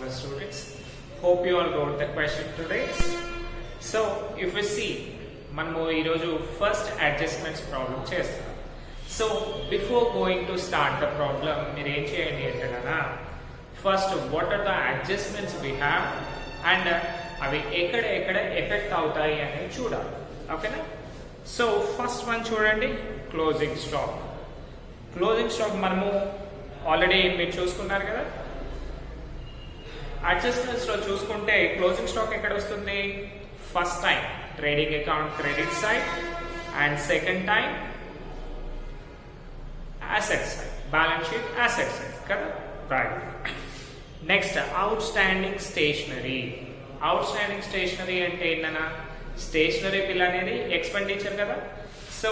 the students. Hope you all wrote the question today. So if we see, మనము ఈరోజు first adjustments problem చేస్తాం. So before going to start the problem మీరు ఏం చేయండి అంటే కదా, first what are the adjustments we have and అవి ఎక్కడ ఎక్కడ ఎఫెక్ట్ అవుతాయి అనేది చూడాలి. ఓకేనా? సో ఫస్ట్ వన్ చూడండి, క్లోజింగ్ స్టాక్. క్లోజింగ్ స్టాక్ మనము ఆల్రెడీ మీరు చూసుకున్నారు కదా. అడ్జస్ట్మెంట్స్ లో చూసుకుంటే క్లోజింగ్ స్టాక్ ఎక్కడ వస్తుంది? First time trading account credit side and second time asset side, balance sheet asset side కదా, right. Next outstanding stationery. Outstanding stationery అంటే ఏంటన్నా, స్టేషనరీ బిల్ అనేది ఎక్స్పెండిచర్ కదా. So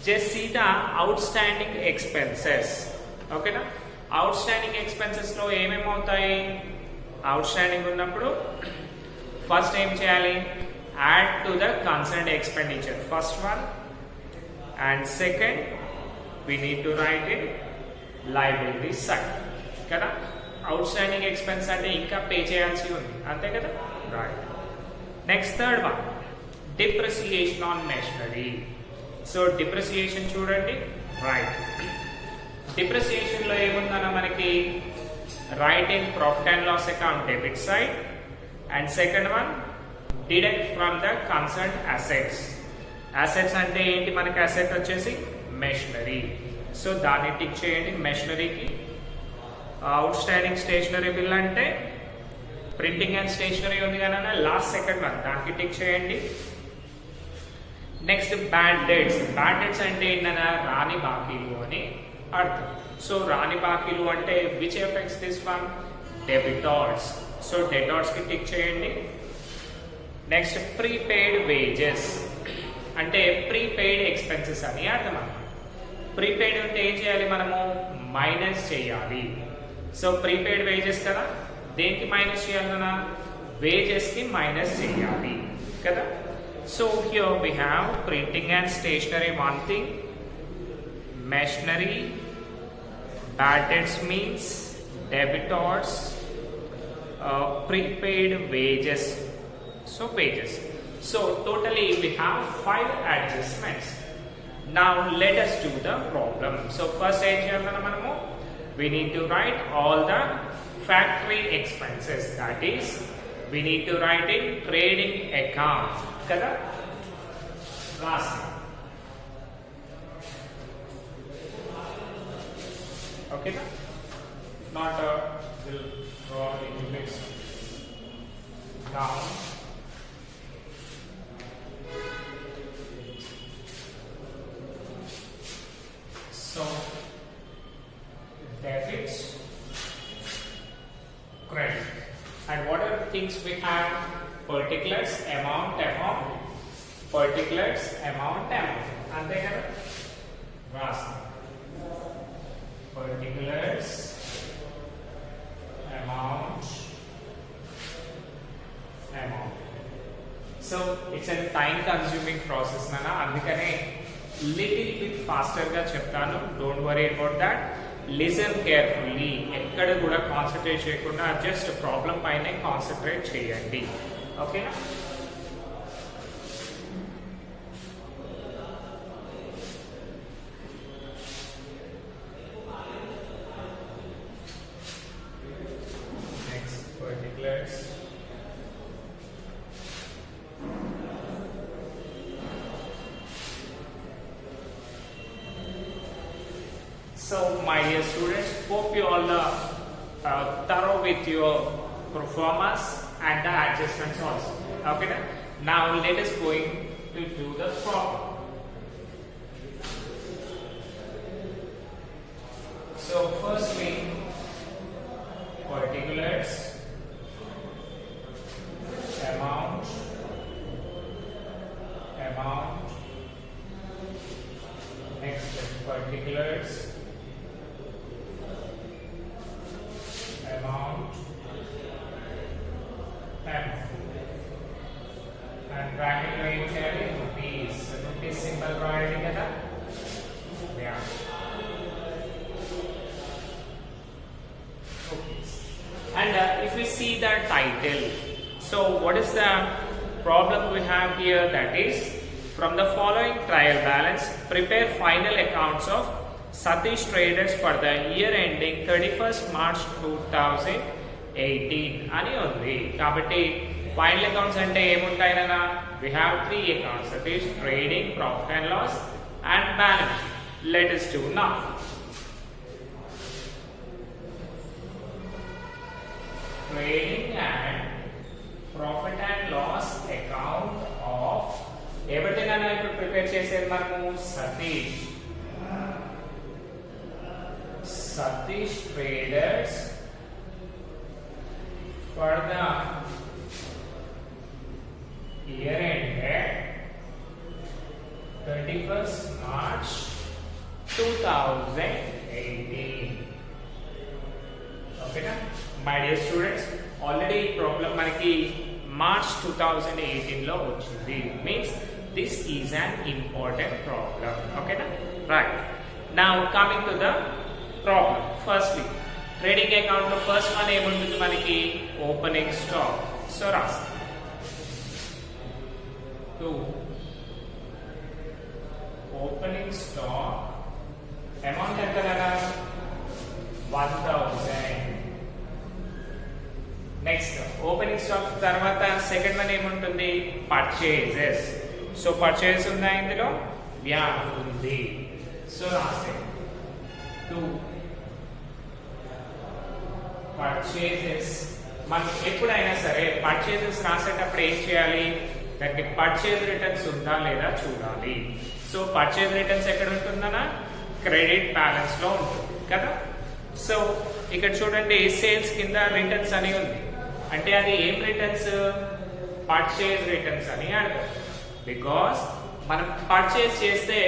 just see the outstanding expenses. ఓకేనా? Outstanding expenses లో ఏమేమి అవుతాయి? Outstanding ఉన్నప్పుడు ఫస్ట్ ఏం చేయాలి? Add to the concerned expenditure, first one. And second we need to write in liability side కదా. అవుట్ స్టాండింగ్ ఎక్స్పెన్స్ అంటే ఇంకా పే చేయాల్సి ఉంది, అంతే కదా, right. Next third one, depreciation on machinery. So depreciation చూడండి, రైట్. డిప్రిసియేషన్ లో ఏముందన్న మనకి, write in profit and loss account debit side and second one deduct from the concerned assets. Assets అంటే ఏంటి మనకి? అసెట్ వచ్చేసి మెషినరీ. సో దాన్ని tick చేయండి మెషినరీకి. అవుట్ స్టాండింగ్ స్టేషనరీ బిల్ అంటే ప్రింటింగ్ అండ్ స్టేషనరీ ఉంది కదా, లాస్ట్ సెకండ్ వన్ దానికి టిక్ చేయండి. Next bad debts. Bad debts అంటే ఏంటన్నా, రాని బాకీలు అని అర్థం. సో రాని బాకీలు అంటే which effects this one? Debtors. So debtors కి టిక్ చేయండి. నెక్స్ట్ ప్రీపెయిడ్ వేజెస్ అంటే ప్రీపెయిడ్ ఎక్స్పెన్సెస్ అని అర్థం అన్నమాట. ప్రీపెయిడ్ అంటే ఏం చేయాలి మనము? మైనస్ చేయాలి. సో ప్రీపెయిడ్ వేజెస్ కదా, దేనికి మైనస్ చేయాలన్నా? వేజెస్ కి మైనస్ చేయాలి కదా. So here we have printing and stationery one thing, machinery, bad debts means debtors, prepaid wages. So wages. So totally we have 5 adjustments. Now let us do the problem. So first manamu we need to write all the factory expenses. That is, we need to write in trading account. Kada? Last. Okay, na? Not will draw into this down. So debits, credit, and what are the things we have? Particulars, amount, particulars, amount, and they have RAS. Particulars, amount. So it's a time consuming process nana, andukane little bit faster ga cheptanu. Don't worry about that. Listen carefully. ekkada kuda concentrate cheyakunda just problem paine concentrate cheyandi. Okay na? Next, particulars. So my dear students, hope you all thorough with your performance and the adjustments also. Okay, now let us going to do the problem. So firstly, particulars, amount, next particulars, amount, and bracket lo em cheyali? Rupees. Rupees symbol రాయాలి కదా. Yeah. Okay. And if we see the title, so what is the problem we have here? That is, from the following trial balance, prepare final accounts of Satish Traders for the year ending 31st March 2018 అని ఉంది. కాబట్టి final accounts అంటే ఏముంటాయనా? We have 3 accounts, that is trading, profit and loss and balance sheet. Let us do now. Trading and profit and loss account of ఎవరిదైనా ఇప్పుడు prepare చేసేది మనము Satish Traders for the year ended 31st March 2018. Okay na? My dear students, already problem మనకి March 2018 లో వచ్చింది. Means this is an important problem. Okay na? Right. Now coming to the problem. Firstly, trading account లో first one ఏముంటుంది మనకి? Opening stock. So రాసి 2 opening stock amount ఎంత కదా? 1000. Next opening stock తర్వాత సెకండ్ వన్ ఏముంటుంది? పర్చేజెస్. సో పర్చేజ్ ఉందా ఇందులో? యా ఉంది. సో రాస్తే 2 పర్చేజెస్. మనం ఎప్పుడైనా సరే పర్చేజెస్ రాసేటప్పుడు ఏం చేయాలి? దానికి పర్చేజ్ రిటర్న్స్ ఉందా లేదా చూడాలి. సో పర్చేజ్ రిటర్న్స్ ఎక్కడ ఉంటుందనా? క్రెడిట్ బ్యాలెన్స్ లో ఉంటుంది కదా. సో ఇక్కడ చూడండి, సేల్స్ కింద రిటర్న్స్ అని ఉంది. అంటే అది ఏం రిటర్న్స్? పర్చేజ్ రిటర్న్స్ అని అర్థం. బికాస్ మనం పర్చేజ్ చేస్తే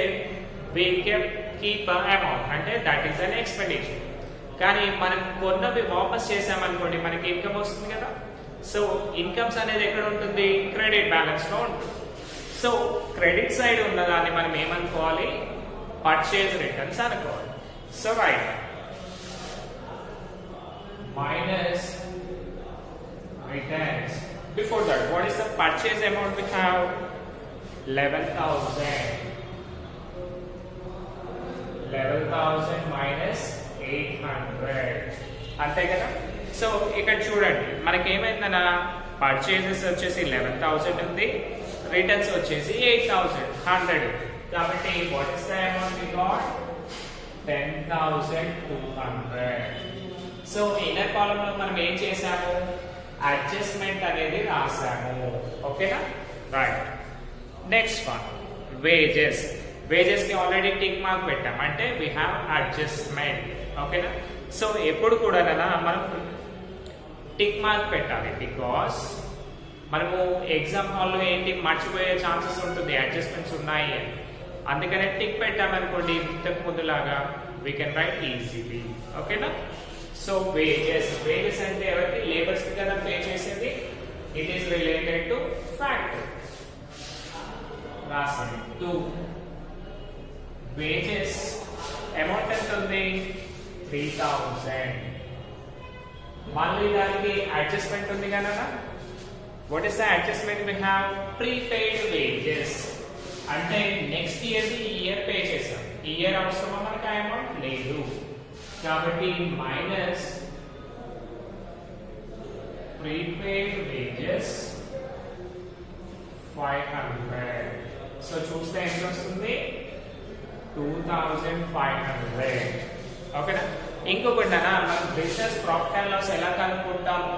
we keep అమౌంట్, అంటే దట్ ఈస్ అన్ ఎక్స్పెండిచర్. కానీ మనం కొన్నవి వాపస్ చేసామనుకోండి, మనకి ఇన్కమ్ వస్తుంది కదా. సో ఇన్కమ్స్ అనేది ఎక్కడ ఉంటుంది? క్రెడిట్ బ్యాలెన్స్ లో ఉంటుంది. సో క్రెడిట్ సైడ్ ఉన్నదాన్ని మనం ఏమనుకోవాలి? పర్చేజ్ రిటర్న్స్ అనుకోవాలి. So right, minus returns. Before that, what is the purchase amount we have? 11,000. 11,000 minus 800. అంతే కదా. సో ఇక్కడ చూడండి, మనకి ఏమైందన్నా, పర్చేజెస్ వచ్చేసి 11,000 ఉంది, రిటర్న్స్ వచ్చేసి 8,100. కాబట్టి what is the amount we got? 10,200. So inner column లో మనం ఏం చేసాము? అడ్జస్ట్మెంట్ అనేది రాసాము. ఓకేనా? Right. Next one, wages. Wages కి ఆల్రెడీ టిక్ మార్క్ పెట్టాం, అంటే వి హ్యావ్ అడ్జస్ట్మెంట్. ఓకేనా? సో ఎప్పుడు కూడా మనం టిక్ మార్క్ పెట్టాలి. బికాస్ మనము ఎగ్జామ్ హాల్లో ఏంటి మర్చిపోయే ఛాన్సెస్ ఉంటుంది, అడ్జస్ట్మెంట్స్ ఉన్నాయి అని. అందుకనే టిక్ పెట్టామనుకోండి, ఇంతకు ముందులాగా వీ కెన్ రైట్ ఈజీలీ. ఓకేనా? So wages. వేజెస్ అంటే ఎవరికి? లేబర్స్ కి కదా పే చేసేది. It is related to factory. రాసండి 2 వేజెస్. అమౌంట్ ఎంత ఉంది? 3,000. మళ్ళీ దానికి అడ్జస్ట్మెంట్ ఉంది కదా. What is the adjustment we have? Prepaid wages. అంటే next year the year pay చేసాం. ఈ ఇయర్ అవసరమా మనకి ఆ అమౌంట్? లేదు. కాబట్టి మైనస్ ప్రీపెయిడ్ వేజెస్ 500. సో చూస్తే ఎంత వస్తుంది? 2,500. ఓకేనా? ఇంకొకటి మనం బిజినెస్ ప్రాఫిట్ అండ్ లాస్ ఎలా కనుక్కుంటాము?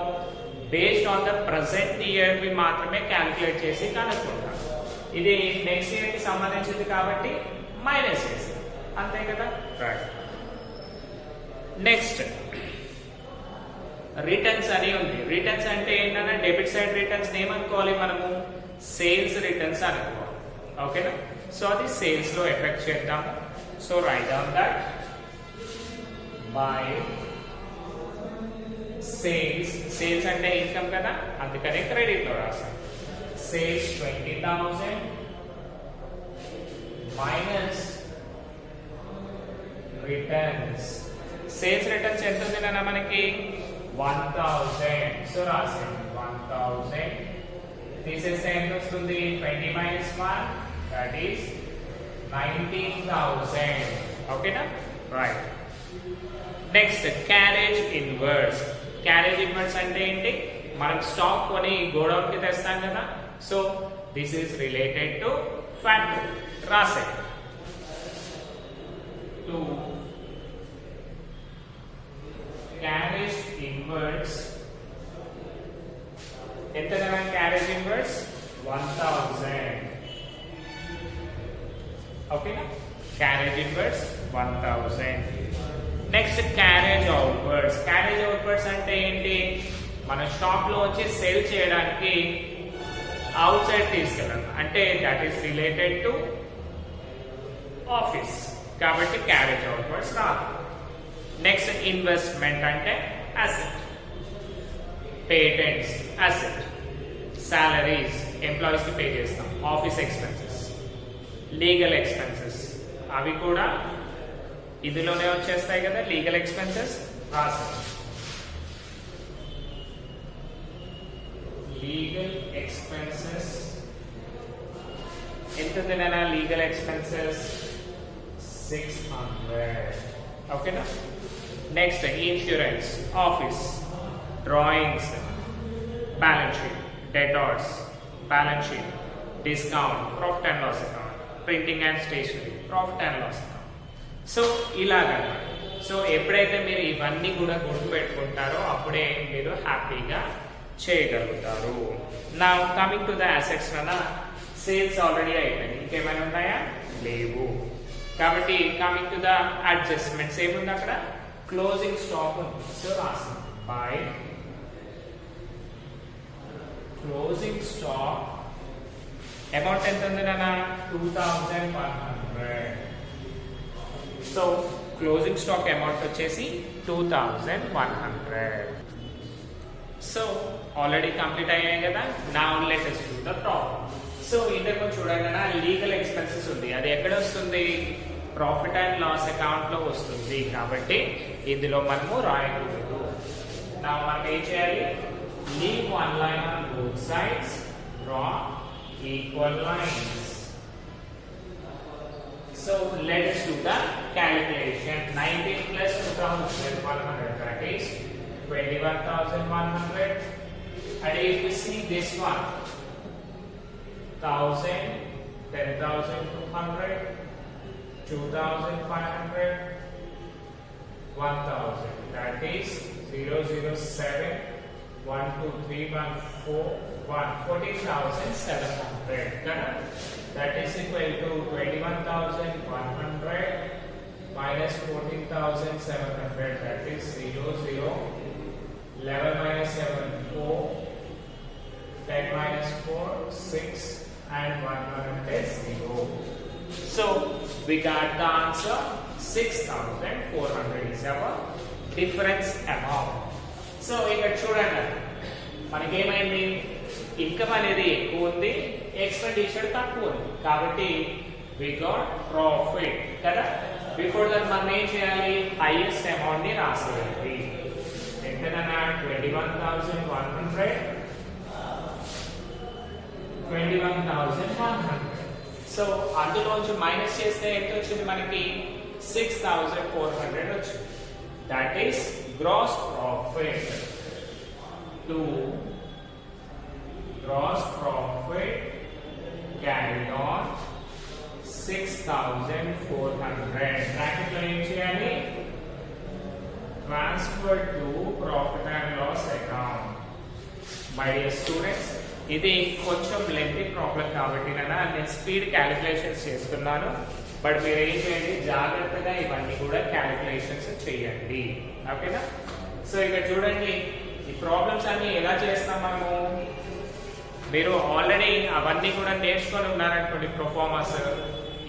Based on the present year we మాత్రమే క్యాలిక్యులేట్ చేసి కనుక్కుంటాం. ఇది నెక్స్ట్ ఇయర్ కి సంబంధించింది కాబట్టి మైనస్ చేసి, అంతే కదా. రైట్. నెక్స్ట్ రిటర్న్స్ అని ఉంది. రిటర్న్స్ అంటే ఏంటంటే డెబిట్ సైడ్ రిటర్న్స్ ఏమనుకోవాలి మనము? సేల్స్ రిటర్న్స్ అనుకోవాలి. ఓకేనా? సో అది సేల్స్ లో ఎఫెక్ట్ చేద్దాం. So right down that by sales. Sales అంటే ఇన్కమ్ కదా, అందుకనే క్రెడిట్ లో రాసాం. Sales 20,000 minus returns. Sales returns ఎంత ఉంది కదా మనకి? 1000. సో రాసేయండి 1000 తీసేస్తే ఎంత వస్తుంది 20 minus 1 that is 19,000. ఓకేనా right next carriage inverse carriage inverse అంటే ఏంటి మనం స్టాక్ కొని గోడౌన్ కి తెస్తాం కదా so this is related to factory రాసే టు క్యారేజ్ ఇన్వర్స్ ఎంత కదా క్యారేజ్ ఇన్వర్స్ 1000 ఓకేనా carriage inverse 1000 next carriage outwards carriage outwards అంటే ఏంటి మన షాప్ లో వచ్చి సేల్ చేయడానికి అవుట్ సైడ్ తీసుకెళ్ళాలి అంటే that is related to office కాబట్టి క్యారేజ్ అవుట్వర్డ్స్ రాదు నెక్స్ట్ ఇన్వెస్ట్మెంట్ అంటే asset patents asset salaries employees కి పే చేస్తాం ఆఫీస్ ఎక్స్పెన్సెస్ లీగల్ ఎక్స్పెన్సెస్ అవి కూడా ఇందులోనే వచ్చేస్తాయి కదా లీగల్ ఎక్స్పెన్సెస్ రాసాం లీగల్ ఎక్స్పెన్సెస్ ఎంత తినా లీగల్ ఎక్స్పెన్సెస్ 600 ఓకేనా next insurance office drawings balance sheet debtors balance sheet discount profit and loss account printing and stationery profit and loss account so ఇలాగా సో ఎప్పుడైతే మీరు ఇవన్నీ కూడా గుర్తుపెట్టుకుంటారో అప్పుడే మీరు హ్యాపీగా చేయగలుగుతారు నా కమింగ్ టు ద అసెట్స్ వల్ల సేల్స్ ఆల్రెడీ అయిపోయింది ఇంకేమైనా ఉన్నాయా లేవు కాబట్టి కమింగ్ టు ద అడ్జస్ట్మెంట్స్ ఏముంది అక్కడ క్లోజింగ్ స్టాక్ ఉంది సో రాస్తాం బై క్లోజింగ్ స్టాక్ అమౌంట్ ఎంత ఉంది నాన్న 2100 సో క్లోజింగ్ స్టాక్ అమౌంట్ వచ్చేసి 2100 సో ఆల్రెడీ కంప్లీట్ అయ్యాయి కదా now let us do the problem so ఇందులో చూడండి లీగల్ ఎక్స్పెన్సెస్ ఉంది అది ఎక్కడ వస్తుంది ప్రాఫిట్ అండ్ లాస్ అకౌంట్ లో వస్తుంది కాబట్టి ఇందులో మనము రాయకూడదు నా మనం ఏం చేయాలి leave one line on both sides draw equal lines So let us do the calculation. 19 plus 2,100 that is 21,100. And if you see this one, 1,000, 10,200, 2,500, 1,000. That is 007, 1, 2, 3, 1, 4, 14,700. Correct? That is equal to 21,100 minus 14,700. That is 0, 11 minus 7, 4, 10 minus 4, 6, and 100 is 0. So we got the answer 6,400 is our difference amount. So ఇక్కడ చూడండి మనకి ఏమైంది income అనేది ఎక్కువ ఉంది expenditure తక్కువ ఉంది కాబట్టి వి గాట్ ప్రాఫిట్ కదా బిఫోర్ దట్ మనం ఏం చేయాలి హైయెస్ట్ అమౌంట్ ని రాసేయాలి ఎంతనా 21,100 సో అందులోంచి మైనస్ చేస్తే ఎంత వచ్చింది మనకి 6,400 వచ్చింది that is gross profit to gross profit carried on 6,400 bracket lo em cheyali transfer to profit and loss account my dear students ఇది కొంచెం లెంతీ ప్రాబ్లం కాబట్టి నేను స్పీడ్ క్యాలిక్యులేషన్స్ చేస్తున్నాను బట్ మీరు ఏం చేయండి జాగ్రత్తగా ఇవన్నీ కూడా క్యాలిక్యులేషన్స్ చేయండి ఓకేనా సో ఇక్కడ చూడండి ఈ ప్రాబ్లమ్స్ అన్ని ఎలా చేస్తాం మనము మీరు ఆల్రెడీ అవన్నీ కూడా నేర్చుకొని ఉన్నారనుకోండి ప్రొఫార్మర్స్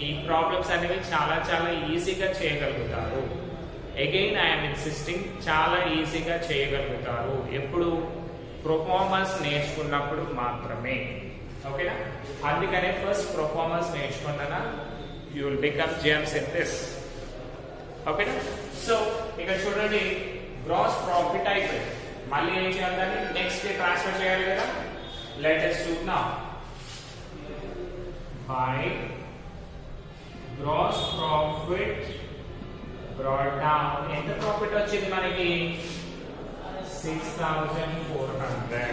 ఈ ప్రాబ్లమ్స్ అనేవి చాలా చాలా ఈజీగా చేయగలుగుతారు అగైన్ ఐఎమ్ ఇన్సిస్టింగ్ చాలా ఈజీగా చేయగలుగుతారు ఎప్పుడు ప్రొఫార్మర్స్ నేర్చుకున్నప్పుడు మాత్రమే ఓకేనా అందుకనే ఫస్ట్ ప్రొఫార్మర్స్ నేర్చుకున్నా you will become gems in this ఓకేనా సో ఇక్కడ చూడండి గ్రాస్ ప్రాఫిట్ అయిపోయింది మళ్ళీ ఏం చేయాలి, దాన్ని నెక్స్ట్ ట్రాన్స్ఫర్ చేయాలి కదా. Let us do now. By gross profit brought down, ఎంత ప్రాఫిట్ వచ్చింది మనకి, 6400.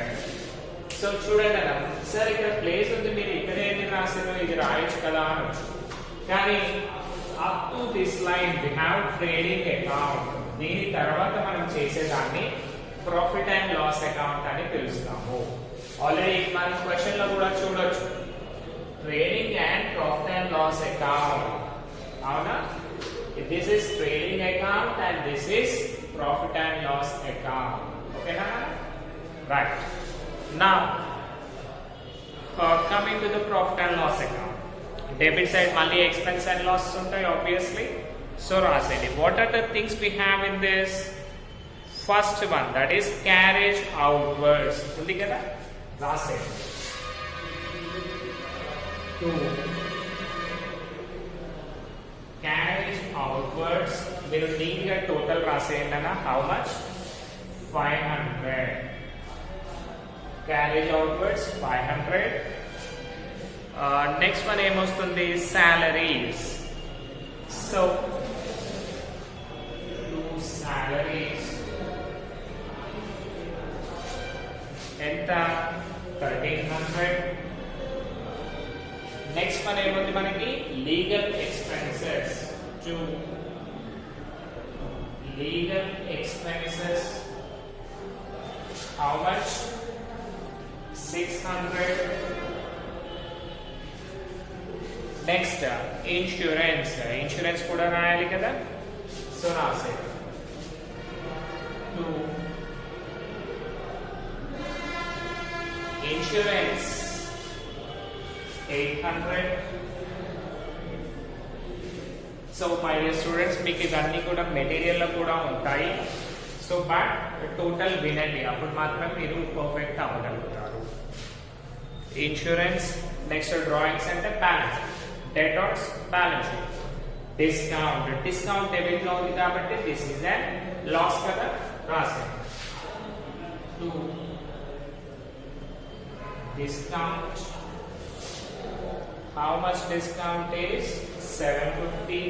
సో చూడండి అలా, సార్ ఇక్కడ ప్లేస్ ఉంది, మీరు ఇక్కడే ఎందుకు రాశారు, ఇది రాయొచ్చు కదా అనొచ్చు. కానీ up to this line we have trading account, దీని తర్వాత మనం చేసేదాన్ని ప్రాఫిట్ అండ్ లాస్ అకౌంట్ అని పిలుస్తాము. ఆల్రెడీ మనం క్వశ్చన్ లో కూడా చూడొచ్చు, trading and profit and loss account, అవునా. This is trading account and this is profit and loss account. ఓకేనా, right. Now coming to the profit and loss account, debit side మళ్ళీ expense and losses ఉంటాయి obviously. So రాసేయండి, what are the things we have in this? First one, that is carriage outwards, ఉంది కదా, రాసేయండి. 2 carriage outwards, మీరు నీట్గా total రాసేయండి అన్న. How much? 500. Carriage outwards 500. Next one ఏమొస్తుంది, salaries. So 2 salaries ఎంత, 1300. Next one ఏముంది మనకి, legal expenses. 2 legal expenses, how much? 600. Next insurance, insurance కూడా రాయాలి కదా. సో రాసే 2 insurance 800. So my dear students, మీకు ఇవన్నీ కూడా మెటీరియల్లో కూడా ఉంటాయి. సో బట్ టోటల్ వినండి, అప్పుడు మాత్రమే మీరు పర్ఫెక్ట్ అవ్వగలుగుతారు. ఇన్సూరెన్స్, నెక్స్ట్ డ్రాయింగ్స్ అంటే balance, debtors balance sheet, discount, discount debit లో ఉంది కాబట్టి దిస్ ఇస్ ఎ లాస్ కదా, రాసేయండి. 2 discount, how much discount is 750.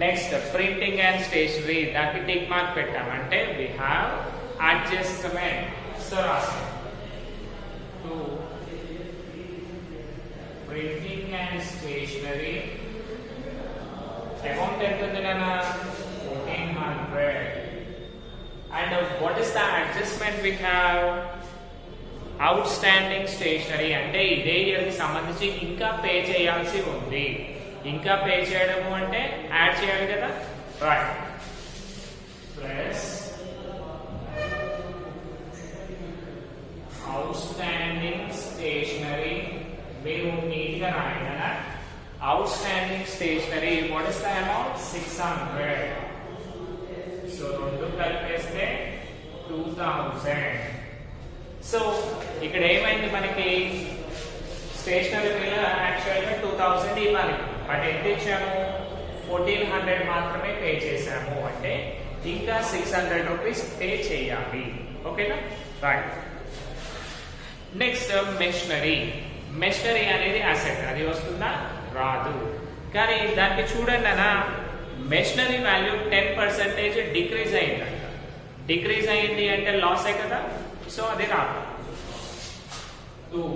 Next printing and stationery, దానికి టిక్ మార్క్ పెట్టామంటే we have adjustment. సో రాసేయండి 2 printing and stationery, అమౌంట్ ఎంత ఉంది నాన్న, 1400. And what is the adjustment we have? Outstanding stationery, అంటే ఇదే year కి సంబంధించి ఇంకా పే చేయాల్సి ఉంది. ఇంకా పే చేయడము అంటే యాడ్ చేయాలి కదా, రైట్. ప్లస్ అవుట్స్టాండింగ్ స్టేషనరీ, మీరు నీట్ గా రాయండి కదా. Outstanding stationery, what is the amount, 600. So రెండు కలిపేస్తే 2000. సో ఇక్కడ ఏమైంది మనకి, స్టేషనరీ బిల్ యాక్చువల్గా 2000 ఇవ్వాలి, బట్ ఎంత ఇచ్చాము, 1400 మాత్రమే పే చేసాము. అంటే ఇంకా 600 రూపీస్ పే చేయాలి. ఓకేనా, రైట్. Next machinery. మెషినరీ అనేది అసెట్, అది వస్తుందా, రాదు. కానీ దానికి చూడండి అన్న, మెషినరీ వాల్యూ 10% డిక్రీజ్ అయిందంట. డిక్రీజ్ అయింది అంటే లాసే కదా, సో అది రాదు. 2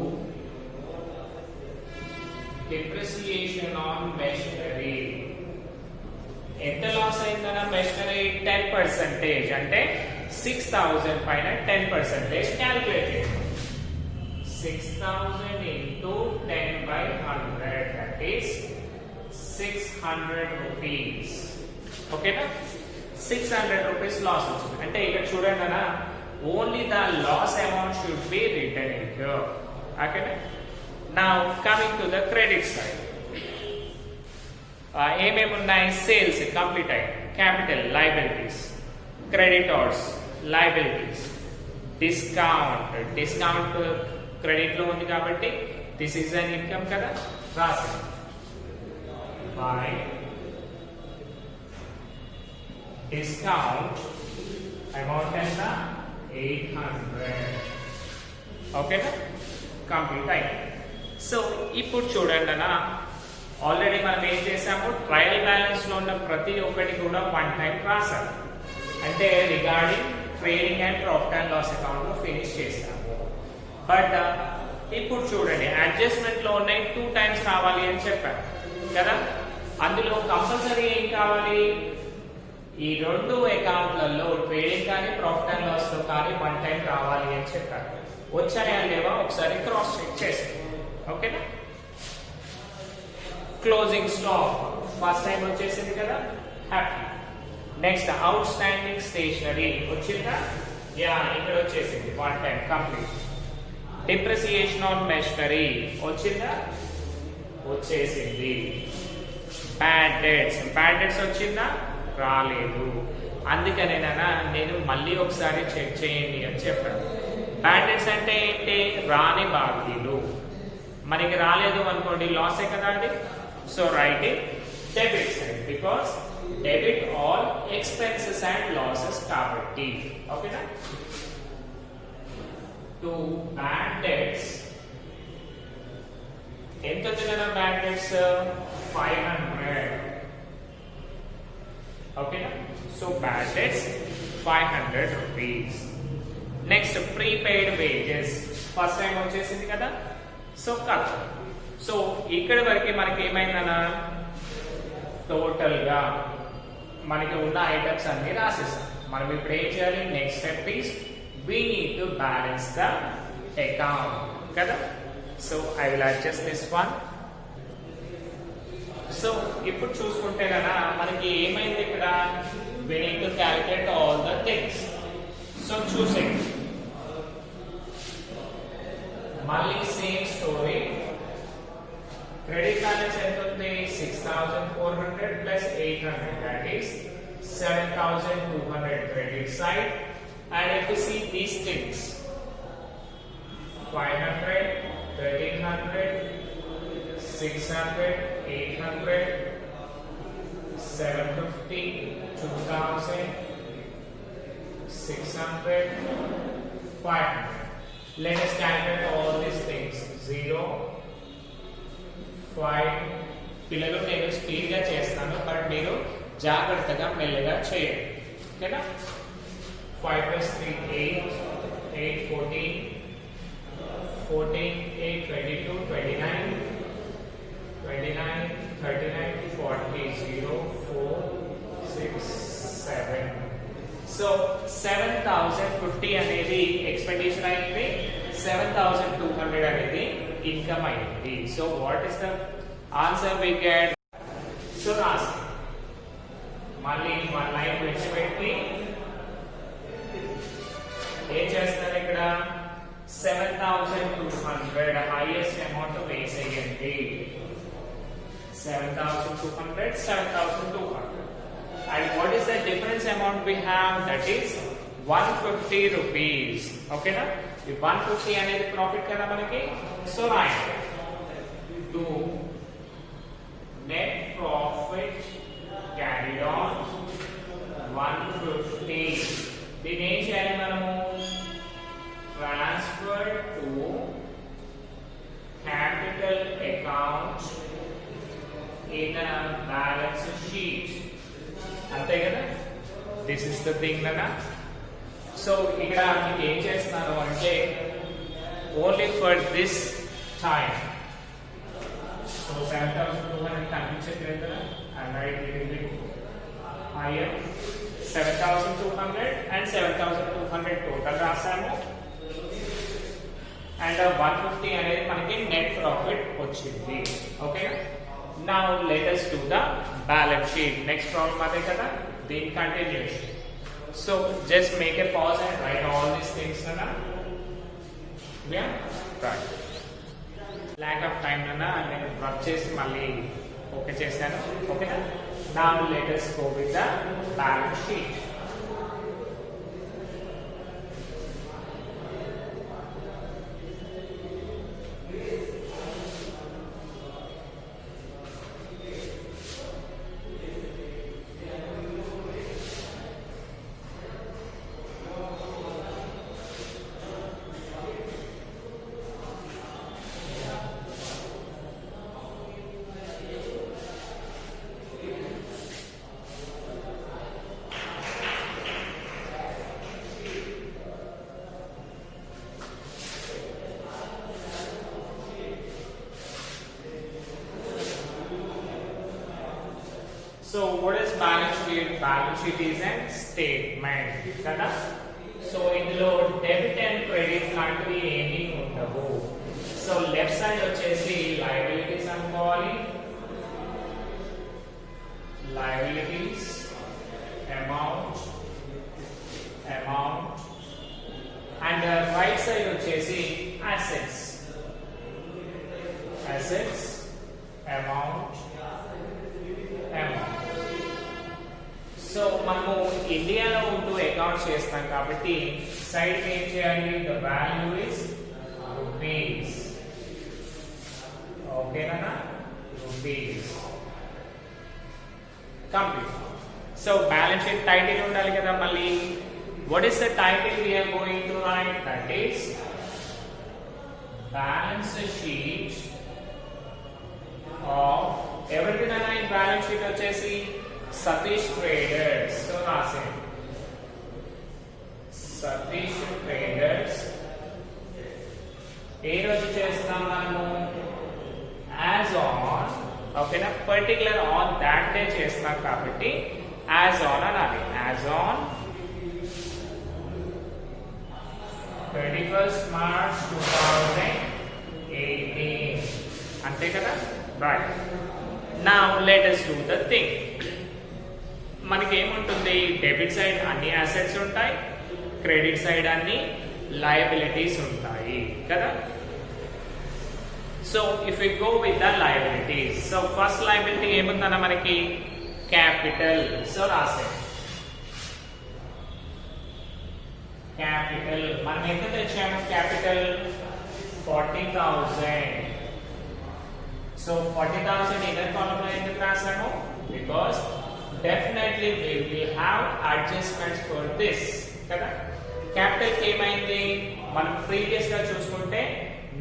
depreciation on machinery, ఎంత లాస్ అయిందన్న మెషినరీ, 10%, అంటే 6000 పైన 10% క్యాలిక్యులేట్ చేయండి. 6000 into 10/100, that is 600 rupees. ఓకేనా, 600 రూపీస్ లాస్ వచ్చింది. అంటే ఇక్కడ చూడండి అన్న, only the loss amount should be return here. ఓకేనా. Now coming to the credit side, ఏమేమి ఉన్నాయి, సేల్స్ కంప్లీట్ అయ్యి, capital liabilities, creditors liabilities, discount, discount credit లో ఉంది కాబట్టి దిస్ ఈజ్ అన్ ఇన్కమ్ కదా, రాసి బై discount అమౌంట్ ఎంత 800. ఓకేనా, కంప్లీట్ అయింది. సో ఇప్పుడు చూడండి అన్న, ఆల్రెడీ మనం ఏం చేసాము, ట్రయల్ బ్యాలెన్స్ లో ఉన్న ప్రతి ఒక్కటి కూడా వన్ టైం రాసాము. అంటే regarding trading and profit and loss account లో ఫినిష్ చేసాము. బట్ ఇప్పుడు చూడండి, అడ్జస్ట్మెంట్ లో ఉన్నాయి 2 టైమ్స్ కావాలి అని చెప్పారు కదా. అందులో కంపల్సరీ ఏం కావాలి, ఈ 2 అకౌంట్లలో ట్రేడింగ్ కానీ ప్రాఫిట్ అండ్ లాస్ లో కానీ వన్ టైం రావాలి అని చెప్పారు. వచ్చాయా లేవా ఒకసారి క్రాస్ చెక్ చేస్తాం. ఓకేనా, క్లోజింగ్ స్టాక్ ఫస్ట్ టైం వచ్చేసింది కదా, happy. Next outstanding stationery వచ్చిందా, యా ఇక్కడ వచ్చేసింది one time complete. Depreciation on machinery వచ్చిందా, వచ్చేసింది. బ్యాడ్ డెట్స్ వచ్చిందా, రాలేదు. అందుకనేనా నేను మళ్ళీ ఒకసారి చెక్ చేయండి అని చెప్పాను. బ్యాడ్ డెట్స్ అంటే ఏంటి, రాని బాకీలు. మనకి రాలేదు అనుకోండి, లాసే కదా అది. So right it debit side, because debit all expenses and losses కాబట్టి. ఓకేనా, టు బ్యాడ్ డెట్స్ ఎంత వచ్చిందన్న, బ్యాడ్ డెట్స్ 500. ఓకేనా, so bad debts 500 rupees. Next prepaid wages first time వచ్చేసింది కదా, సో కట్. సో ఇక్కడ వరకు మనకి ఏమైందన్నా, టోటల్ గా మనకి ఉన్న ఐటమ్స్ అన్ని రాసేసాం. మనం ఇప్పుడు ఏం చేయాలి, next step is we need to balance the account కదా. So I will adjust this one. So ఇప్పుడు చూసుకుంటే కదా మనకి ఏమైంది ఇక్కడ, we need to calculate all the things. So చూసేయండి, మళ్ళీ సేమ్ స్టోరీ. క్రెడిట్ బ్యాలెన్స్ ఎంత ఉంది, 6400 plus 800, that is 7200 credit side. And if you see these things, 500, 1300, 600, 800, 750, 2000, 600, 500. Let us calculate all these things. 0, 5. పిల్లలు నేను స్పీడ్ గా చేస్తాను, బట్ మీరు జాగ్రత్తగా మెల్లగా చేయండి. ఓకేనా, 5 plus 3 8, 8 14, 14 8 22, 29, 29 39 40, 0 4 6 7. సో 7050 అనేది ఎక్స్పెండిచర్ అయింది, 7200 అనేది ఇన్కమ్ అయింది. So what is the answer we get? So రాసి మళ్ళీ వన్ లైన్ విడిచిపెట్టి ఏం చేస్తారు, ఇక్కడ 7200 హైయెస్ట్ అమౌంట్ వేసేయండి. 7200, 7200. And what is the difference amount we have? That is 150 rupees. Okay na? The 150 అనేది ప్రాఫిట్ కదా మనకి. So write, to net profit carried on 150. దీన్ని ఏం చేయాలి మనము, transfer to capital account in balance sheet. అంతే కదా, దిస్ ఇస్ ద థింగ్ కదా. సో ఇక్కడ మీకు ఏం చేస్తున్నాను అంటే, only for this time. So 7200 కనిపించట్లేదు కదా, and write here 7200 and 7200 total రాసాము. అండ్ 150 అనేది మనకి నెట్ ప్రాఫిట్ వచ్చింది. Okay, now let us do the balance sheet. Next problem అదే కదా, దీని continuation. So just make a pause and write all these things అన్న. ల్యాక్ ఆఫ్ టైం అన్న నేను వర్క్ చేసి మళ్ళీ ఓకే చేశాను. ఓకేనా, now let us go with the balance sheet. So what is balance sheet? Balance sheet is and statement కదా. So ఇందులో debit and credit లాంటివి ఏమీ ఉండవు. సో లెఫ్ట్ సైడ్ వచ్చేసి లయబిలిటీస్ అనుకోవాలి, liabilities amount and right side వచ్చేసి assets amount. So మనము ఇండియాలో ఉంటూ అకౌంట్స్ చేస్తాం కాబట్టి సైడ్ ఏం చేయాలి? The value is rupees. ఓకేనా? Rupees complete. So balance sheet title ఉండాలి కదా. మళ్ళీ what is the title we are going to write? That is balance sheet of everything in balance sheet వచ్చేసి Satish Traders. So రాసే Satish Traders ఏ రోజు చేస్తాం మనము? as on, ఓకేనా, particular on that day చేస్తాం కాబట్టి as on అనాలి. as on 31st March 2018 అంతే కదా. Right. Now let us do the thing. మనకి ఏముంటుంది? డెబిట్ సైడ్ అన్ని అసెట్స్ ఉంటాయి, క్రెడిట్ సైడ్ అన్ని లయబిలిటీస్ ఉంటాయి కదా. So if we go with the liabilities, so first liability ఏముందన్న మనకి? క్యాపిటల్. సో రాసే క్యాపిటల్. మనం ఎంత తెచ్చాము? క్యాపిటల్ 40,000. సో 40,000 ఇన్నర్ కాలమ్ లో ఎందుకు రాసాము? Because definitely we will have adjustments for this కదా. క్యాపిటల్ కి ఏమైంది? మనం ప్రీవియస్ గా చూసుకుంటే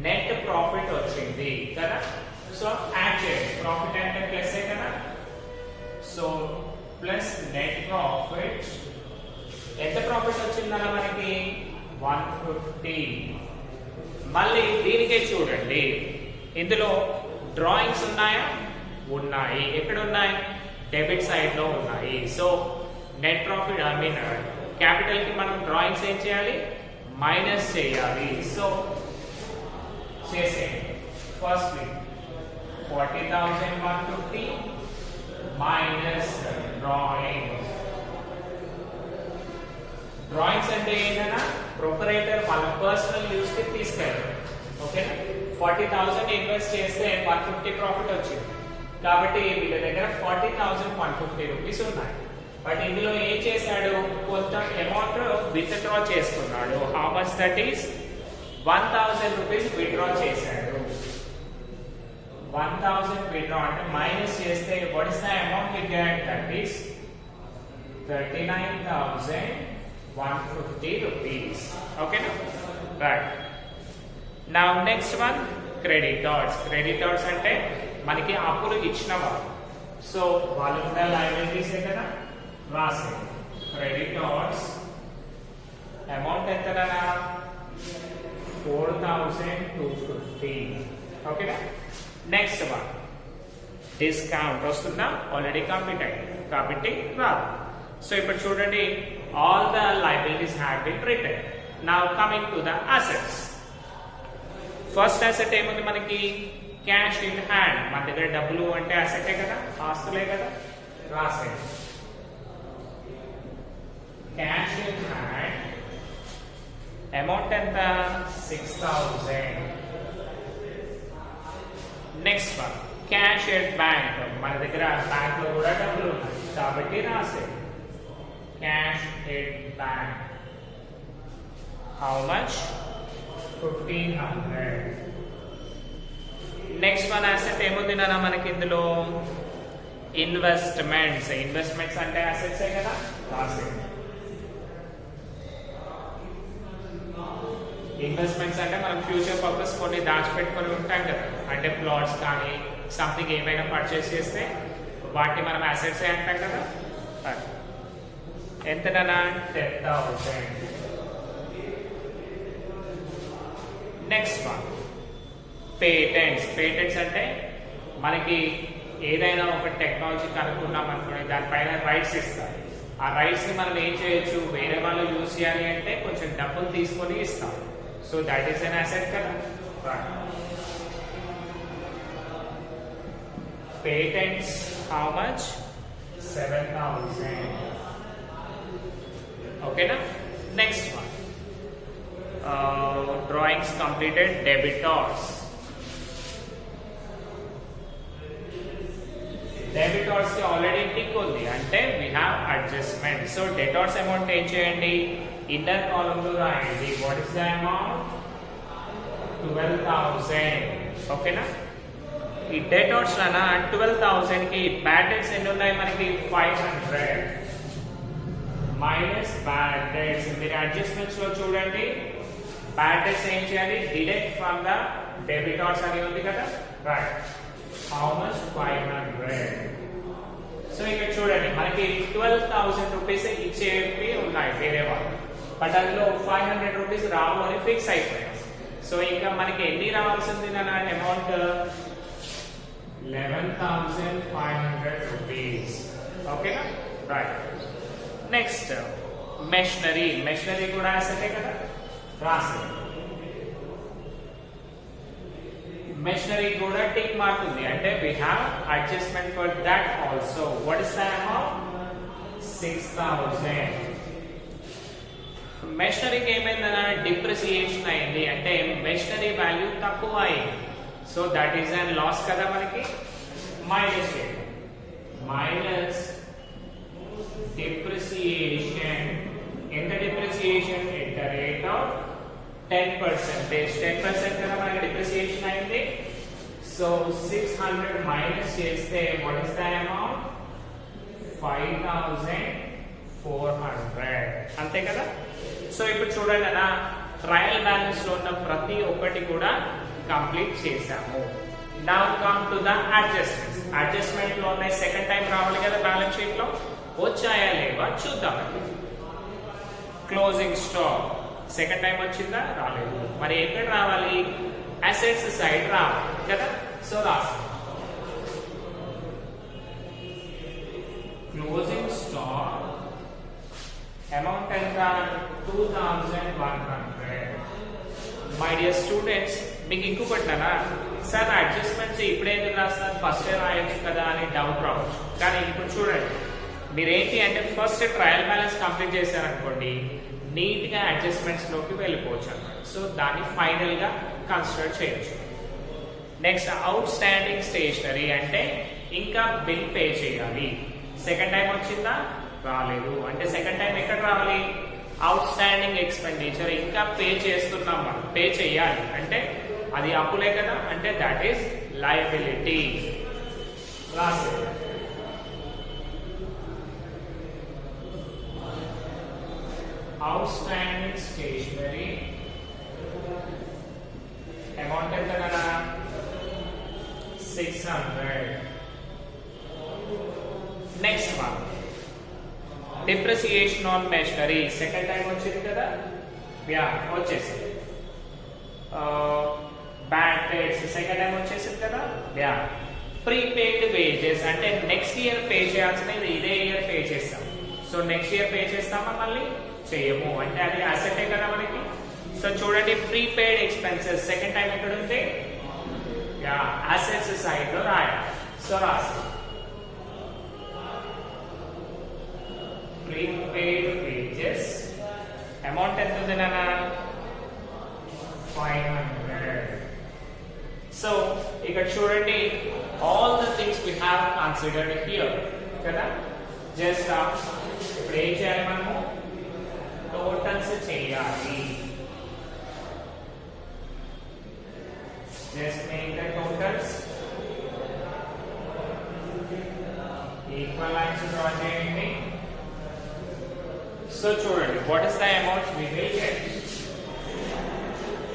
నెట్ ప్రాఫిట్ వచ్చింది కదా. సో యాడ్ చేయండి. ప్రాఫిట్ అంటే ప్లస్ కదా. So plus net profit. ఎంత ప్రాఫిట్ వచ్చిందన్న మనకి? 150. మళ్ళీ దీనికే చూడండి, ఇందులో డ్రాయింగ్స్ ఉన్నాయా? ఉన్నాయి. ఎక్కడ ఉన్నాయి? డెబిట్ సైడ్ లో ఉన్నాయి. సో నెట్ ప్రాఫిట్ క్యాపిటల్ కి మనం డ్రాయింగ్స్ ఏం చేయాలి? మైనస్ చేయాలి. సో చేసేయండి. First 40,150 minus drawings. డ్రాయింగ్స్ అంటే ఏంటన్నా? ప్రొపరేటర్ వాళ్ళ పర్సనల్ యూస్ కి తీసుకెళ్ళారు. ఓకేనా? 40,000 ఇన్వెస్ట్ చేస్తే 150 ప్రాఫిట్ వచ్చింది కాబట్టి వీళ్ళ దగ్గర 40,150 రూపీస్ ఉన్నాయి. బట్ ఇందులో ఏం చేశాడు? కొంత అమౌంట్ విత్డ్రా చేసుకున్నాడు. How much? That is 1,000 rupees withdraw చేశాడు. 1,000 విత్డ్రా అంటే మైనస్ చేస్తే what is the amount we get? That is 39,150 rupees. Okay, right. Now next one, creditors. Creditors అంటే మనకి అప్పులు ఇచ్చిన వాళ్ళు. సో వాళ్ళు కూడా లయబిలిటీస్ కదా. రాసే క్రెడిటర్స్ అమౌంట్ ఎంతనా? 4,250. ఓకేనా. నెక్స్ట్ వన్ డిస్కౌంట్ వస్తుందా? ఆల్రెడీ కంప్లీట్ అయింది కాబట్టి రాదు. సో ఇప్పుడు చూడండి, all the liabilities have been written. Now coming to the assets. First asset ఏముంది మనకి? Cash in hand. మన దగ్గర డబ్బులు అంటే అసెటే కదా, ఆస్తులే కదా. రాసే క్యాష్ ఇన్ హ్యాండ్ అమౌంట్ ఎంత? 6,000. Next one cash at bank. మన దగ్గర బ్యాంక్ లో కూడా డబ్బులు ఉన్నాయి కాబట్టి రాసే cash at bank. How much? 1,500. Next one asset ఏముంది నాన్న మనకి ఇందులో? ఇన్వెస్ట్మెంట్స్. ఇన్వెస్ట్మెంట్స్ అంటే అసెట్సే కదా. ఇన్వెస్ట్మెంట్స్ అంటే మనం ఫ్యూచర్ పర్పస్ కొన్ని దాచిపెట్టుకొని ఉంటాం కదా. అంటే ప్లాట్స్ కానీ సంథింగ్ ఏమైనా పర్చేస్ చేస్తే వాటిని మనం అసెట్సే అంటాం కదా. ఎంతనా? 10,000. Next one patents. పేటెంట్స్ అంటే మనకి ఏదైనా ఒక టెక్నాలజీ కనుక్కున్నాం అనుకోండి, దానిపైన రైట్స్ ఇస్తారు. ఆ రైట్స్ ని మనం ఏం చేయొచ్చు, వేరే వాళ్ళు యూజ్ చేయాలి అంటే కొంచెం డబ్బులు తీసుకొని ఇస్తాం. So that is an asset కదా. Patents how much, 7,000. ఓకేనా. Next one, drawings completed, debtors. Debtors కి ఆల్రెడీ టిక్ ఉంది, అంటే we have adjustment. So debtors amount ఏం చేయండి, ఇన్నర్ కాలమ్ లో రాయండి. What is the amount, 12,000. ఓకేనా. ఈ డెటార్స్ అన్న 12,000 కి బ్యాడ్ డెట్స్ ఎన్ని ఉన్నాయి మనకి, 500 మైనస్ బ్యాడ్ డెట్స్. మీరు అడ్జస్ట్మెంట్స్ లో చూడండి, బ్యాడ్ డెట్స్ ఏం చేయాలి, డిడక్ట్ ఫ్రమ్ ద డెబిటార్స్ అని ఉంది కదా, రైట్. How much, 500. సో ఇక్కడ చూడండి మనకి 12,000 రూపీస్ ఇచ్చేవి ఉన్నాయి వేరే వాళ్ళు, బట్ అందులో 500 రూపీస్ రావు అని ఫిక్స్ అయిపోయాయి. సో ఇంకా మనకి ఎన్ని రావాల్సింది నా అమౌంట్, 11,500 రూపీస్. ఓకేనా, రైట్. Next machinery. మెషినరీ కూడా అసెటే కదా, రాసి మెషినరీ కూడా టిక్ మార్క్ ఉంది, అంటే we have adjustment for that also. What is the amount, 6,000. మెషినరీకి ఏమైందన్నా, డిప్రిసియేషన్ అయింది, అంటే మెషినరీ వాల్యూ తక్కువ అయింది. So that is an loss కదా మనకి. Minus minus depreciation. ఎంత depreciation, at the rate of 10%. 10% కదా మనకి డిప్రిసియేషన్ అయింది. సో 600 మైనస్ చేస్తే వాట్ ఇస్ ద అమౌంట్, 5,400. అంతే కదా. సో ఇప్పుడు చూడండి అన్న, ట్రయల్ బ్యాలెన్స్ లో ఉన్న ప్రతి ఒక్కటి కూడా కంప్లీట్ చేసాము. Now come to the adjustments. Adjustment లో ఉన్నాయి, సెకండ్ టైం రావాలి కదా బ్యాలెన్స్ షీట్ లో, వచ్చాయా లేవా చూద్దాం. క్లోజింగ్ స్టాక్ సెకండ్ టైం వచ్చిందా, రాలేదు. మరి ఎక్కడ రావాలి, అసెట్స్ సైడ్ రావాలి కదా. సో రాసి క్లోజింగ్ స్టాక్ అమౌంట్ ఎంత, 2,100. మై డియర్ స్టూడెంట్స్, మీకు ఇంకొకటినా సార్ అడ్జస్ట్మెంట్స్ ఇప్పుడే ఎందుకు రాస్తారు, ఫస్ట్ రాయొచ్చు కదా అని డౌట్ రావచ్చు. కానీ ఇప్పుడు చూడండి, మీరేంటి అంటే ఫస్ట్ ట్రయల్ బ్యాలెన్స్ కంప్లీట్ చేశారనుకోండి, నీట్ గా అడ్జస్ట్మెంట్స్ లోకి వెళ్ళిపోవచ్చు అన్నమాట. సో దాన్ని ఫైనల్ గా కన్సిడర్ చేయొచ్చు. నెక్స్ట్ అవుట్ స్టాండింగ్ స్టేషనరీ, అంటే ఇంకా బిల్ పే చేయాలి. సెకండ్ టైం వచ్చిందా, రాలేదు. అంటే సెకండ్ టైం ఎక్కడ రావాలి, అవుట్ స్టాండింగ్ ఎక్స్పెండిచర్, ఇంకా పే చేస్తున్నాం మనం, పే చేయాలి అంటే అది అప్పులే కదా, అంటే దట్ ఈస్ లయబిలిటీ. రాసేది outstanding stationery amount ఎంత కదా, 600. Next one, depreciation on machinery. Second time వచ్చింది కదా, యా వచ్చేసింది. బ్యాడ్ డెట్స్ సెకండ్ టైం వచ్చేసింది కదా, యా. ప్రీపెయిడ్ వేజెస్, అంటే నెక్స్ట్ ఇయర్ పే చేయాల్సినది ఇదే ఇయర్ పే చేస్తాం. సో నెక్స్ట్ ఇయర్ పే చేస్తామా, మళ్ళీ చేయము, అంటే అది అసెటే కదా మనకి. సో చూడండి, ప్రీపెయిడ్ ఎక్స్పెన్సెస్ సెకండ్ టైం ఎక్కడ ఉంది, యా అసెట్స్ సైడ్ లో రాయాలి. సో రాసి ప్రీపెయిడ్ వేజెస్ అమౌంట్ ఎంత ఉంది నాన్న, 500. సో ఇక్కడ చూడండి, all the things we have considered here కదా. జస్ట్ ఇప్పుడు ఏం చేయాలి, మనము టోటల్స్ చేయాలి. Just make the totals. Equal lines draw చేయండి. సో చూడండి, what is the amount we will get,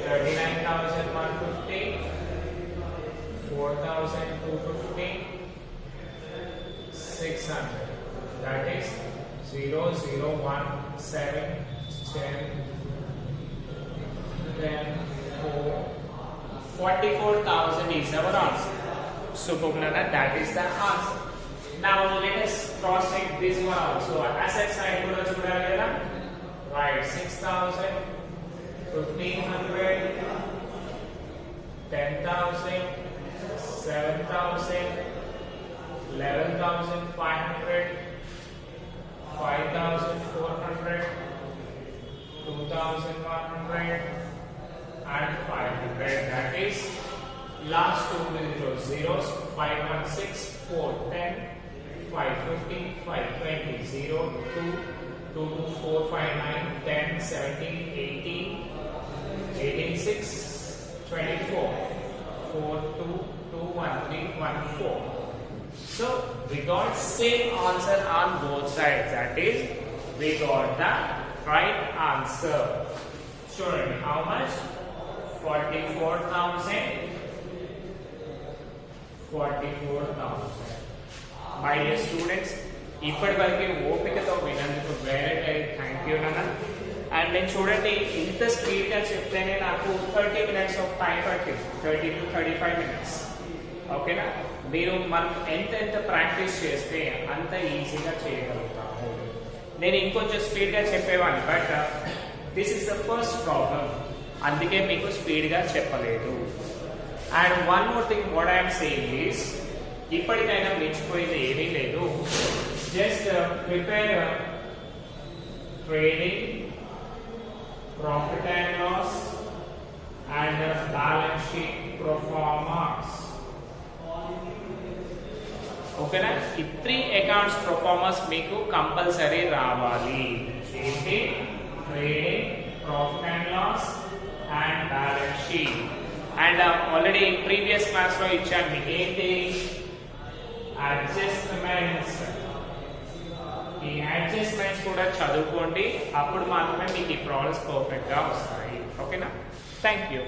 39,150, 4,250, 600. That is 0, 0, 1, 7, 10, 10, 4, 44,000 is our answer. Superb, Nana. That is the answer. Now let us cross check this one also. Asset side kuda chudali kada. Right, 6,000, 1,500, 10,000, 7,000, 11,500, 5,400, 2,100 and 500. That is last two zeros. 516, 410, 550, 520, 0, 2, 2, 4, 5, 9, 10, 17, 18, 18, 6, 24, 4, 2, 2, 1, 3, 1, 4. So we got same answer on both sides. That is, we got the right answer. Sure. How much? 44,000. 44,000. My dear students, ఇప్పటివరకు ఓపికతో వినందుకు very thank you నాన్న. And నేను చూడండి ఇంత స్పీడ్గా చెప్తేనే నాకు 30 minutes of time పట్టింది, 30 to 35 minutes. ఓకేనా? మీరు మనం ఎంత ప్రాక్టీస్ చేస్తే అంత ఈజీగా చేయగలుగుతాము. నేను ఇంకొంచెం స్పీడ్గా చెప్పేవాడిని, but this is the first problem, అందుకే మీకు స్పీడ్గా చెప్పలేదు. And one more thing what I'm saying is, ఇప్పటికైనా మించిపోయింది ఏమీ లేదు. Just prepare trading, profit and loss and balance sheet proformas. ఓకేనా? ఈ 3 అకౌంట్స్ ప్రొఫార్మర్స్ మీకు కంపల్సరీ రావాలి. ఏంటి? Trading, profit and loss and balance sheet. And already previous class లో ఇచ్చాను మీకు ఏంటి, అడ్జస్ట్మెంట్స్. ఈ అడ్జస్ట్మెంట్స్ కూడా చదువుకోండి, అప్పుడు మాత్రమే మీకు ఈ ప్రాబ్లమ్స్ పర్ఫెక్ట్ గా వస్తాయి. ఓకేనా? Thank you.